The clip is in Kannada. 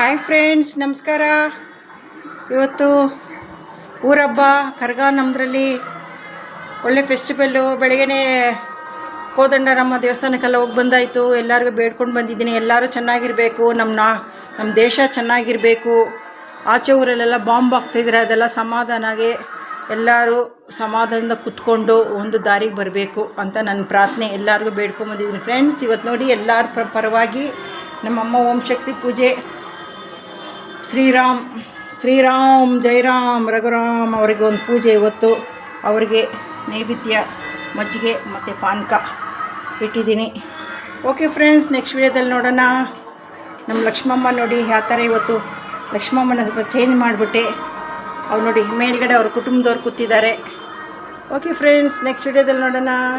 ಹಾಯ್ ಫ್ರೆಂಡ್ಸ್, ನಮಸ್ಕಾರ. ಇವತ್ತು ಊರಹಬ್ಬ ಕರಗ ನಮ್ಮದ್ರಲ್ಲಿ ಒಳ್ಳೆ ಫೆಸ್ಟಿವಲ್ಲು. ಬೆಳಗ್ಗೆನೇ ಕೋದಂಡರಾಮ ದೇವಸ್ಥಾನಕ್ಕೆಲ್ಲ ಹೋಗಿ ಬಂದಾಯಿತು. ಎಲ್ಲರಿಗೂ ಬೇಡ್ಕೊಂಡು ಬಂದಿದ್ದೀನಿ, ಎಲ್ಲರೂ ಚೆನ್ನಾಗಿರಬೇಕು, ನಮ್ಮ ದೇಶ ಚೆನ್ನಾಗಿರಬೇಕು. ಆಚೆ ಊರಲ್ಲೆಲ್ಲ ಬಾಂಬ್ ಆಗ್ತಾಯಿದ್ರೆ ಅದೆಲ್ಲ ಸಮಾಧಾನಾಗಿ ಎಲ್ಲರೂ ಸಮಾಧಾನದಿಂದ ಕೂತ್ಕೊಂಡು ಒಂದು ದಾರಿಗೆ ಬರಬೇಕು ಅಂತ ನನ್ನ ಪ್ರಾರ್ಥನೆ. ಎಲ್ಲರಿಗೂ ಬೇಡ್ಕೊಂಬಂದಿದ್ದೀನಿ ಫ್ರೆಂಡ್ಸ್. ಇವತ್ತು ನೋಡಿ ಎಲ್ಲರ ಪರವಾಗಿ ನಮ್ಮಮ್ಮ ಓಂ ಶಕ್ತಿ ಪೂಜೆ. ಶ್ರೀರಾಮ್ ಜೈರಾಮ್ ರಘುರಾಮ್ ಅವರಿಗೆ ಒಂದು ಪೂಜೆ ಇವತ್ತು. ಅವರಿಗೆ ನೈವೇದ್ಯ ಮಜ್ಜಿಗೆ ಮತ್ತು ಪಾನಕ ಇಟ್ಟಿದ್ದೀನಿ. ಓಕೆ ಫ್ರೆಂಡ್ಸ್, ನೆಕ್ಸ್ಟ್ ವಿಡಿಯೋದಲ್ಲಿ ನೋಡೋಣ. ನಮ್ಮ ಲಕ್ಷ್ಮಮ್ಮ ನೋಡಿ ಯಾವ ಥರ ಇವತ್ತು ಲಕ್ಷ್ಮಮ್ಮನ ಸ್ವಲ್ಪ ಚೇಂಜ್ ಮಾಡಿಬಿಟ್ಟೆ. ಅವ್ರು ನೋಡಿ ಮೇಲ್ಗಡೆ ಅವ್ರ ಕುಟುಂಬದವ್ರು ಕೂತಿದ್ದಾರೆ. ಓಕೆ ಫ್ರೆಂಡ್ಸ್, ನೆಕ್ಸ್ಟ್ ವಿಡಿಯೋದಲ್ಲಿ ನೋಡೋಣ.